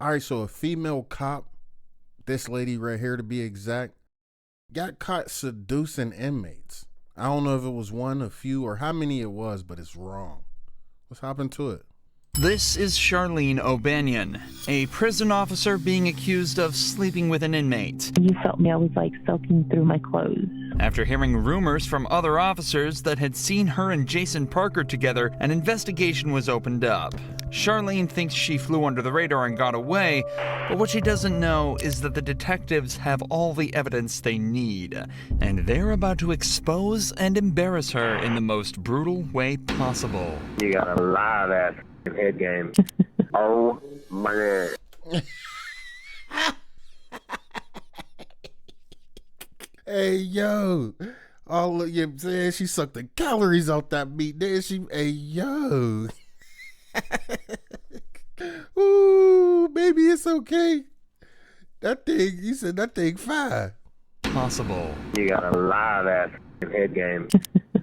All right, so a female cop, this lady right here to be exact, got caught seducing inmates. I don't know if it was one, a few, or how many it was, but it's wrong. Let's hop into it. This is Charlene O'Banion, a prison officer being accused of sleeping with an inmate. You felt me, I was like soaking through my clothes. After hearing rumors from other officers that had seen her and Jason Parker together, an investigation was opened up. Charlene thinks she flew under the radar and got away, but what she doesn't know is that the detectives have all the evidence they need, and they're about to expose and embarrass her in the most brutal way possible. You got a lot of that head game. Oh my God. Hey, yo. All you saying, she sucked the calories off that meat. Then she, hey, yo. Ooh, baby, it's okay. That thing, you said that thing fine. Possible. You got a lot of that head game.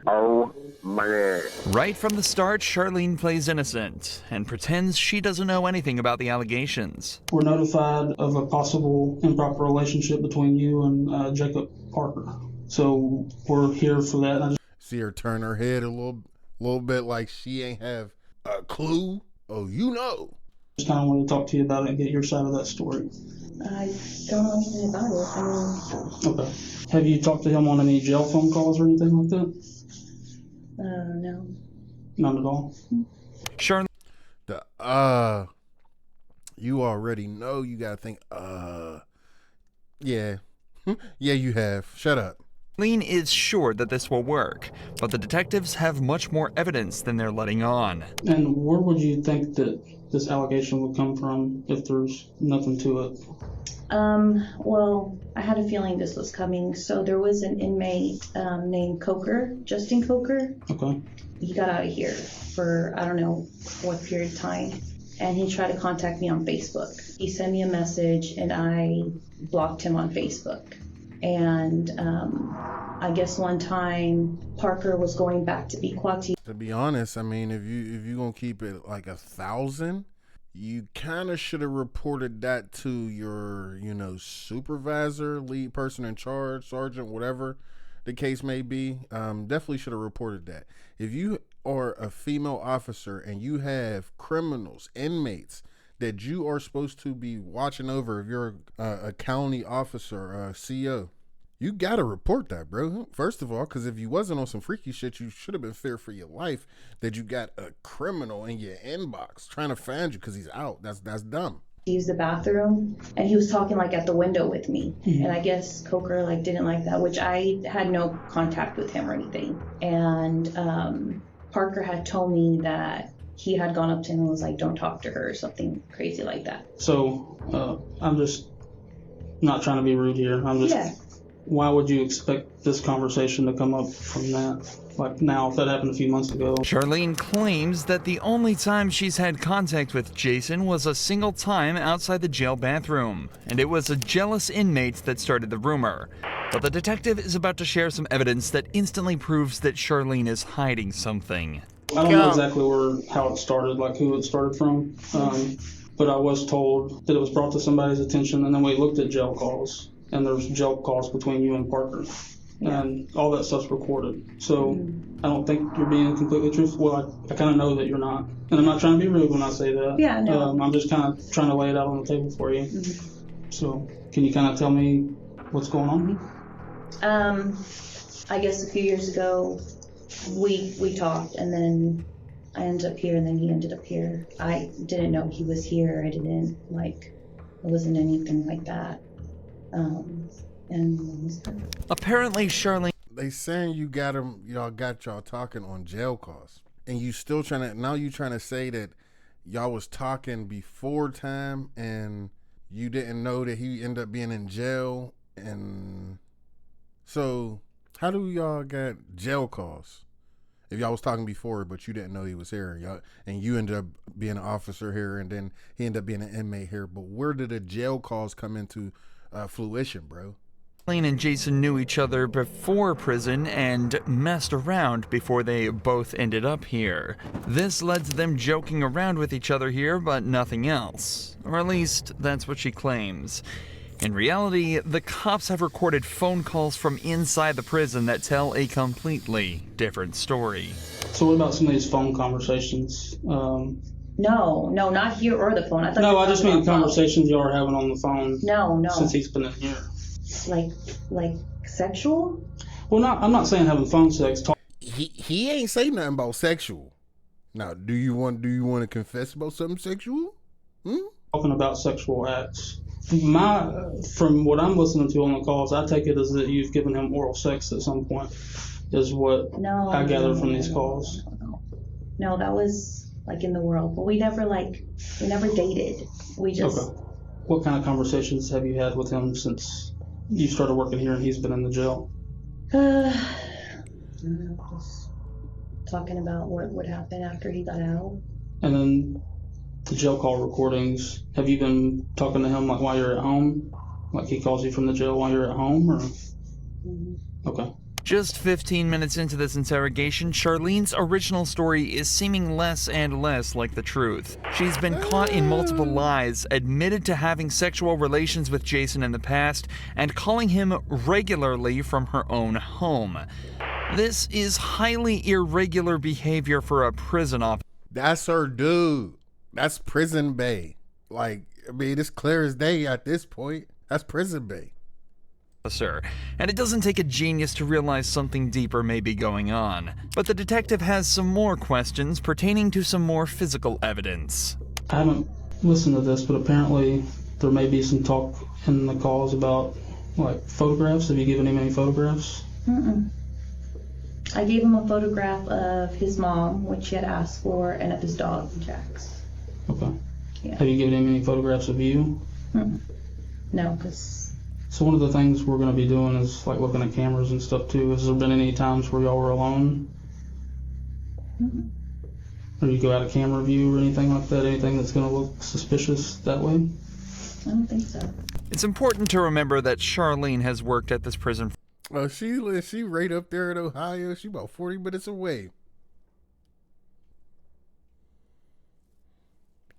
Oh my God. Right from the start, Charlene plays innocent and pretends she doesn't know anything about the allegations. We're notified of a possible improper relationship between you and Jacob Parker. So we're here for that. See her turn her head a little bit like she ain't have a clue. Oh, you know. Just kind of want to talk to you about it and get your side of that story. I don't know anything about it. Okay. Have you talked to him on any jail phone calls or anything like that? No. None at all. Charlene. You already know. You gotta think. Yeah, yeah. You have. Shut up. Charlene is sure that this will work, but the detectives have much more evidence than they're letting on. And where would you think that this allegation would come from if there's nothing to it? Well, I had a feeling this was coming. So there was an inmate named Coker, Justin Coker. Okay. He got out of here for, I don't know what period of time. And he tried to contact me on Facebook. He sent me a message and I blocked him on Facebook. And I guess one time Parker was going back to Pequot. To be honest, I mean, if you gonna keep it like 1,000, you kind of should have reported that to your, supervisor, lead person in charge, sergeant, whatever the case may be. Definitely should have reported that. If you are a female officer and you have criminals, inmates that you are supposed to be watching over, if you're a county officer, a CO, you got to report that, bro. First of all, because if you wasn't on some freaky shit, you should have been feared for your life that you got a criminal in your inbox trying to find you because he's out. That's dumb. He used the bathroom and he was talking like at the window with me. Mm-hmm. And I guess Coker didn't like that, which I had no contact with him or anything. And Parker had told me that he had gone up to him and was like, don't talk to her or something crazy like that. So I'm just not trying to be rude here. Yeah. Why would you expect this conversation to come up from that? Like now, if that happened a few months ago. Charlene claims that the only time she's had contact with Jason was a single time outside the jail bathroom, and it was a jealous inmate that started the rumor. But the detective is about to share some evidence that instantly proves that Charlene is hiding something. I don't know exactly how it started, like who it started from, but I was told that it was brought to somebody's attention, and then we looked at jail calls. And there's jail calls between you and Parker. And all that stuff's recorded. So I don't think you're being completely truthful. Well, I kind of know that you're not. And I'm not trying to be rude when I say that. Yeah, no. I'm just kind of trying to lay it out on the table for you. Mm-hmm. So can you kind of tell me what's going on? I guess a few years ago, we talked, and then I ended up here, and then he ended up here. I didn't know he was here. I didn't, it wasn't anything like that. Apparently, Charlene. They saying y'all got y'all talking on jail calls, and you still trying to say that y'all was talking before time, and you didn't know that he ended up being in jail, and so how do y'all got jail calls? If y'all was talking before, but you didn't know he was here, and you ended up being an officer here, and then he ended up being an inmate here, but where did the jail calls come into fruition, bro? Charlene and Jason knew each other before prison and messed around before they both ended up here. This led to them joking around with each other here, but nothing else. Or at least, that's what she claims. In reality, the cops have recorded phone calls from inside the prison that tell a completely different story. So what about some of these phone conversations? No, not here or the phone. I thought. No, you were I just talking mean about phone. conversations y'all are having on the phone. No. Since he's been in here. Like sexual? Well, I'm not saying having phone sex. He ain't say nothing about sexual. Now, do you want to confess about something sexual? Talking about sexual acts. From what I'm listening to on the calls, I take it as that you've given him oral sex at some point, is what I gather from these calls. No, that was like in the world, but we never dated. We just. Okay. What kind of conversations have you had with him since you started working here and he's been in the jail? Just talking about what would happen after he got out. And then the jail call recordings, have you been talking to him like while you're at home? Like he calls you from the jail while you're at home, or? Mm-hmm. Okay. Just 15 minutes into this interrogation, Charlene's original story is seeming less and less like the truth. She's been caught in multiple lies, admitted to having sexual relations with Jason in the past, and calling him regularly from her own home. This is highly irregular behavior for a prison officer. That's her dude. That's prison bae. Like, I mean, it's clear as day at this point. That's prison bae. And it doesn't take a genius to realize something deeper may be going on. But the detective has some more questions pertaining to some more physical evidence. I haven't listened to this, but apparently there may be some talk in the calls about like photographs. Have you given him any photographs? I gave him a photograph of his mom, which he had asked for, and of his dog, Jax. Okay. Yeah. Have you given him any photographs of you? No, because. So one of the things we're going to be doing is like looking at cameras and stuff too. Has there been any times where y'all were alone? Or you go out of camera view or anything like that? Anything that's going to look suspicious that way? I don't think so. It's important to remember that Charlene has worked at this prison. Oh, she right up there in Ohio. She about 40 minutes away.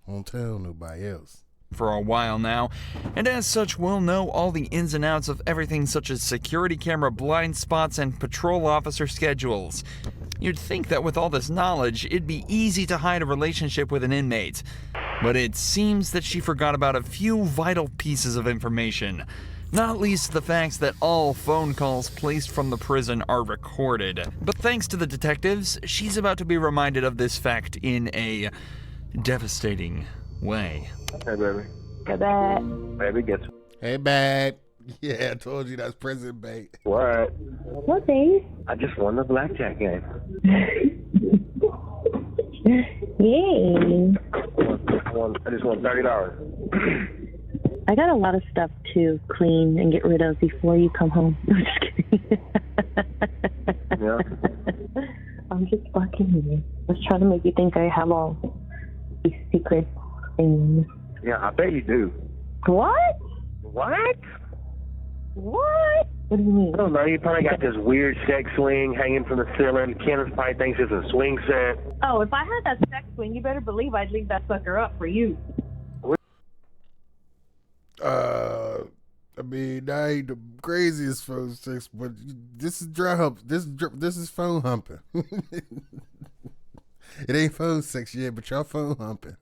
Won't tell nobody else. For a while now, and as such will know all the ins and outs of everything such as security camera blind spots and patrol officer schedules. You'd think that with all this knowledge, it'd be easy to hide a relationship with an inmate. But it seems that she forgot about a few vital pieces of information. Not least the facts that all phone calls placed from the prison are recorded. But thanks to the detectives, she's about to be reminded of this fact in a devastating way. Hey, baby. Go back. Baby, guess Hey, babe. Yeah, I told you that's prison bait. what? What, babe? I just won the blackjack game. Yay. I just won $30. I got a lot of stuff to clean and get rid of before you come home. I'm just kidding. Yeah. I'm just fucking you. I was trying to make you think I have all these secret things. Yeah, I bet you do. What? What? What? What do you mean? I don't know. You probably got this weird sex swing hanging from the ceiling. Kenneth probably thinks it's a swing set. Oh, if I had that sex swing, you better believe I'd leave that sucker up for you. I mean, that ain't the craziest phone sex, but this is dry hump. This is phone humping. It ain't phone sex yet, but y'all phone humping.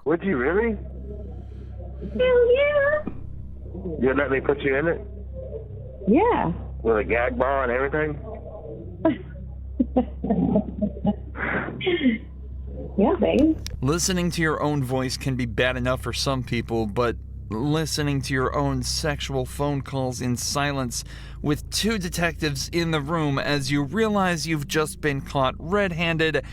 Would you really? Hell yeah. You'd let me put you in it? Yeah. With a gag ball and everything? Yeah, babe. Listening to your own voice can be bad enough for some people, but listening to your own sexual phone calls in silence with two detectives in the room as you realize you've just been caught red-handed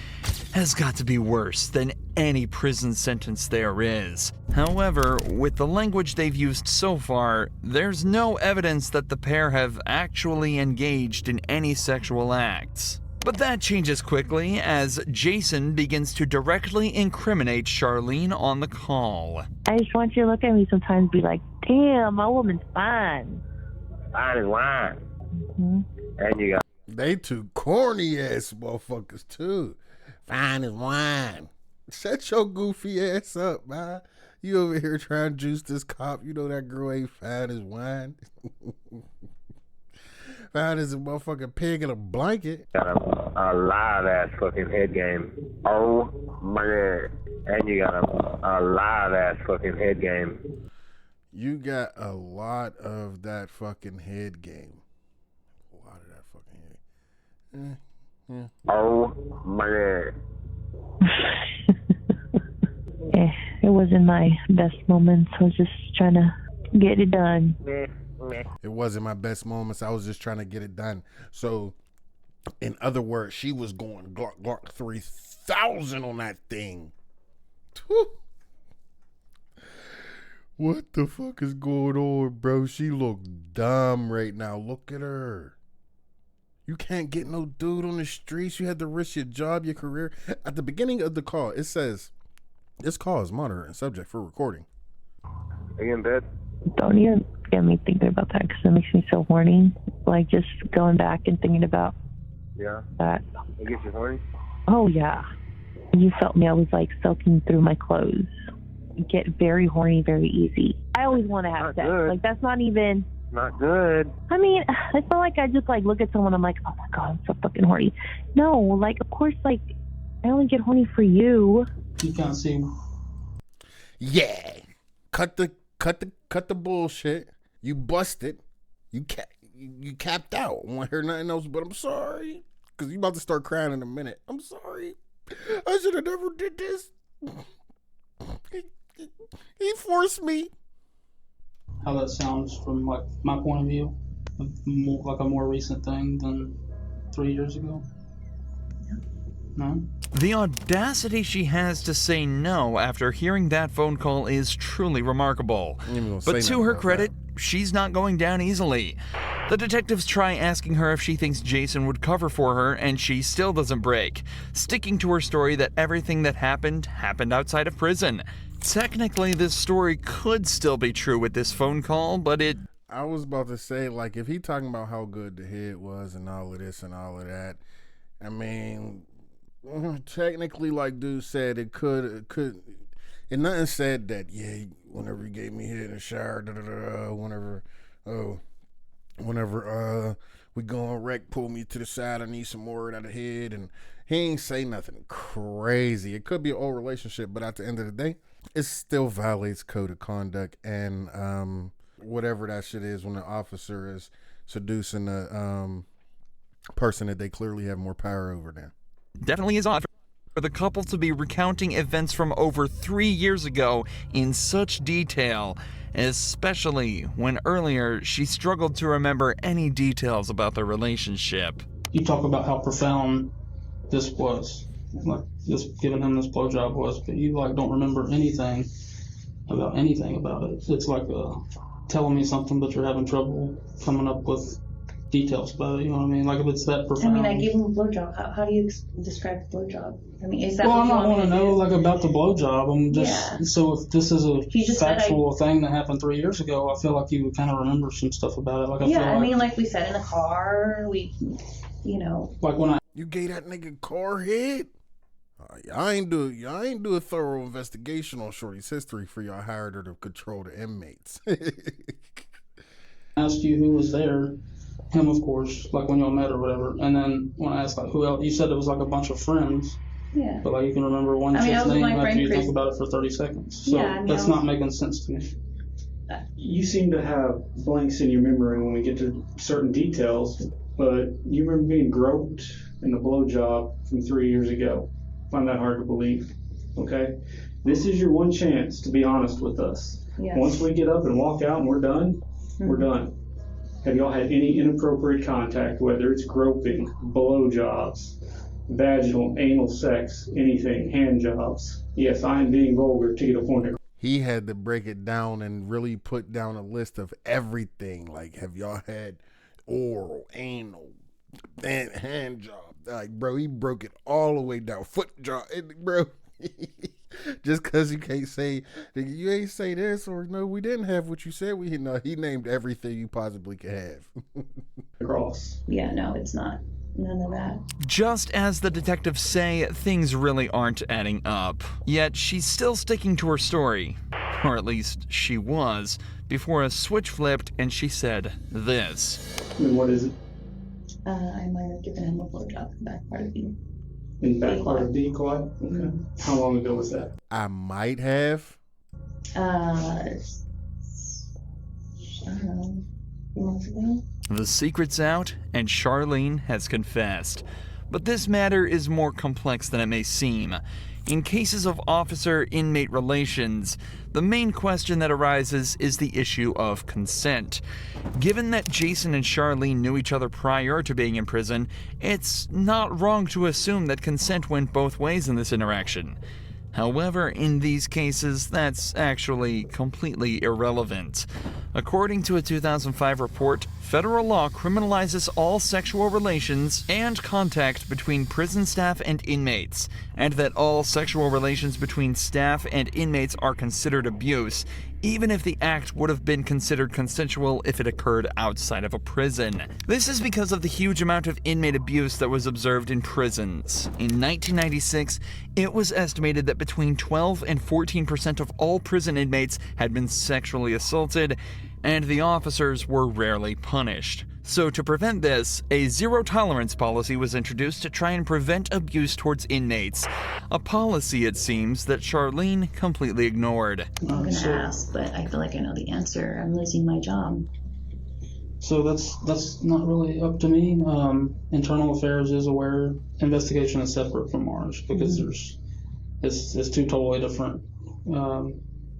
has got to be worse than any prison sentence there is. However, with the language they've used so far, there's no evidence that the pair have actually engaged in any sexual acts. But that changes quickly as Jason begins to directly incriminate Charlene on the call. I just want you to look at me sometimes and be like, damn, my woman's fine. Fine as wine. Mm-hmm. And you got They two corny ass motherfuckers too. Fine as wine. Shut your goofy ass up, man. You over here trying to juice this cop. You know that girl ain't fine as wine. Fine as a motherfucking pig in a blanket. a live ass fucking head game. Oh my god. And you got a live ass fucking head game. You got a lot of that fucking head game. A lot of that fucking head. Oh my god. It wasn't my best moments. I was just trying to get it done. It wasn't my best moments. I was just trying to get it done. So, in other words, she was going Glock 3000 on that thing. Whew. What the fuck is going on, bro? She look dumb right now. Look at her. You can't get no dude on the streets. You had to risk your job, your career. At the beginning of the call, it says, this call is monitored and subject for recording. Are you in bed? Don't even get me thinking about that because it makes me so horny. Like, just going back and thinking about Yeah. that. It gets you horny? Oh, yeah. When you felt me, I was like soaking through my clothes. Get very horny very easy. I always want to have Not sex. good. Like, that's not even... Not good. I mean, it's not like I just, like, look at someone, I'm like, oh, my God, I'm so fucking horny. No, like, of course, like, I only get horny for you. You can't see. Yeah. Cut the bullshit. You busted. You capped out. I want to hear nothing else but I'm sorry. Because you about to start crying in a minute. I'm sorry. I should have never did this. He forced me. How that sounds from like my point of view, like a more recent thing than 3 years ago. No? The audacity she has to say no after hearing that phone call is truly remarkable. But to her credit, she's not going down easily. The detectives try asking her if she thinks Jason would cover for her, and she still doesn't break, sticking to her story that everything that happened outside of prison. Technically, this story could still be true with this phone call, but it... I was about to say, like, if he talking about how good the head was and all of this and all of that, I mean, technically, like dude said, it could, and nothing said that, yeah, whenever he gave me head in the shower, whenever we go on wreck, pull me to the side, I need some more out of the head, and he ain't say nothing crazy. It could be an old relationship, but at the end of the day, it still violates code of conduct and whatever that shit is when the officer is seducing a person that they clearly have more power over than. Definitely is odd for the couple to be recounting events from over 3 years ago in such detail, especially when earlier she struggled to remember any details about their relationship. You talk about how profound this was, like just giving him this blowjob was, but you like don't remember anything about it. It's like telling me something, but you're having trouble coming up with details about it. You know what I mean? Like if it's that profound. I mean, I gave him a blowjob. How do you describe the blowjob? I mean, is that Well, what I'm you not want want me to know do? like about the blowjob. I'm just Yeah. So if this is a He just said factual thing that happened 3 years ago, I feel like you would kind of remember some stuff about it. Like I feel Yeah, I like, mean, like we said in the car, like when I You gave that nigga car head? Y'all ain't do a thorough investigation on Shorty's history for y'all hired her to control the inmates. asked you who was there, him of course, like when y'all met or whatever, and then when I asked like who else, you said it was like a bunch of friends, yeah. but like you can remember one I mean, chick's I was with name my after friend you Chris. think about it for 30 seconds. So Yeah, I mean, that's I was- not making sense to me. You seem to have blanks in your memory when we get to certain details, but you remember being groped in the blowjob from 3 years ago. Find that hard to believe. Okay? This is your one chance to be honest with us. Yes. Once we get up and walk out and we're done, we're done. Have y'all had any inappropriate contact, whether it's groping, blowjobs, vaginal, anal sex, anything, hand jobs? Yes, I am being vulgar to get a point across. He had to break it down and really put down a list of everything. Like, have y'all had oral, anal, And hand job. Like, bro, he broke it all the way down. Foot job. And, bro, just because you can't say, you ain't say this, or no, we didn't have what you said. He named everything you possibly could have. Cross. Yeah, no, it's not. None of that. Just as the detectives say, things really aren't adding up. Yet she's still sticking to her story. Or at least she was, before a switch flipped and she said this. And what is it? I might have given him a blowjob in the back part of the In the back part of the quad? Okay. How long ago was that? I might have. I don't know, a few months ago. The secret's out, and Charlene has confessed. But this matter is more complex than it may seem. In cases of officer-inmate relations, the main question that arises is the issue of consent. Given that Jason and Charlene knew each other prior to being in prison, it's not wrong to assume that consent went both ways in this interaction. However, in these cases, that's actually completely irrelevant. According to a 2005 report, federal law criminalizes all sexual relations and contact between prison staff and inmates, and that all sexual relations between staff and inmates are considered abuse, even if the act would have been considered consensual if it occurred outside of a prison. This is because of the huge amount of inmate abuse that was observed in prisons. In 1996, it was estimated that between 12 and 14% of all prison inmates had been sexually assaulted, and the officers were rarely punished. So to prevent this, a zero-tolerance policy was introduced to try and prevent abuse towards inmates. A policy, it seems, that Charlene completely ignored. I'm gonna ask, but I feel like I know the answer. I'm losing my job. So that's not really up to me. Internal Affairs is aware. Investigation is separate from ours because it's two totally different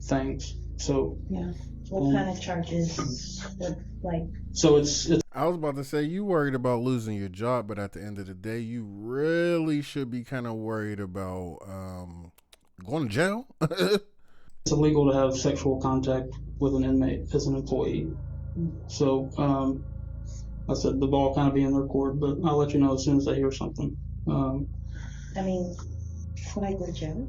things. So Yeah. What kind of charges would, like... So it's I was about to say, you worried about losing your job, but at the end of the day, you really should be kind of worried about going to jail. it's illegal to have sexual contact with an inmate as an employee. So I said the ball kind of be in their court, but I'll let you know as soon as I hear something. I mean, would I go to jail?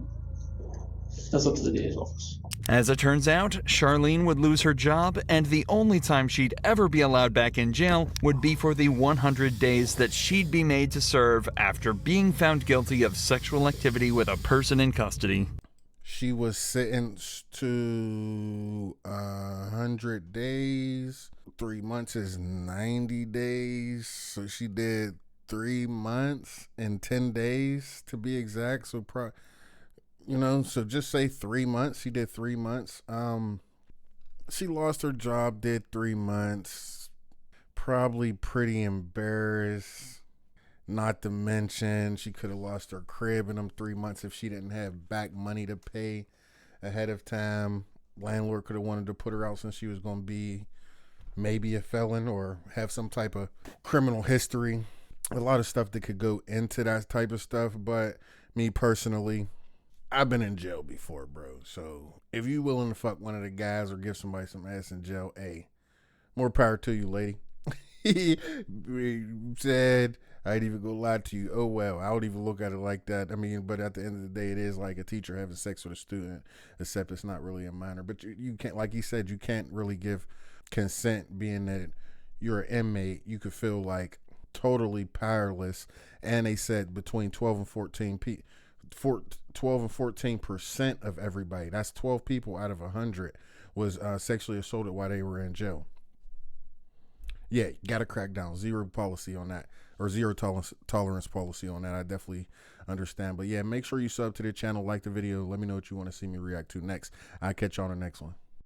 That's up to the DA's office. As it turns out, Charlene would lose her job, and the only time she'd ever be allowed back in jail would be for the 100 days that she'd be made to serve after being found guilty of sexual activity with a person in custody. She was sentenced to 100 days. 3 months is 90 days. So she did 3 months and 10 days to be exact. So so just say 3 months. She did 3 months. She lost her job, did 3 months. Probably pretty embarrassed. Not to mention, she could have lost her crib in them 3 months if she didn't have back money to pay ahead of time. Landlord could have wanted to put her out since she was going to be maybe a felon or have some type of criminal history. A lot of stuff that could go into that type of stuff. But me personally, I've been in jail before, bro. So if you willing to fuck one of the guys or give somebody some ass in jail, hey, more power to you, lady. Said, I ain't even gonna lie to you. Oh, well, I don't even look at it like that. I mean, but at the end of the day, it is like a teacher having sex with a student, except it's not really a minor. But you can't, like he said, you can't really give consent, being that you're an inmate. You could feel like totally powerless. And they said between 12 and 14% of everybody, that's 12 people out of 100, was sexually assaulted while they were in jail. Yeah, got to crack down. Zero policy on that, or zero tolerance policy on that. I definitely understand. But yeah, make sure you sub to the channel, like the video. Let me know what you want to see me react to next. I'll catch you on the next one.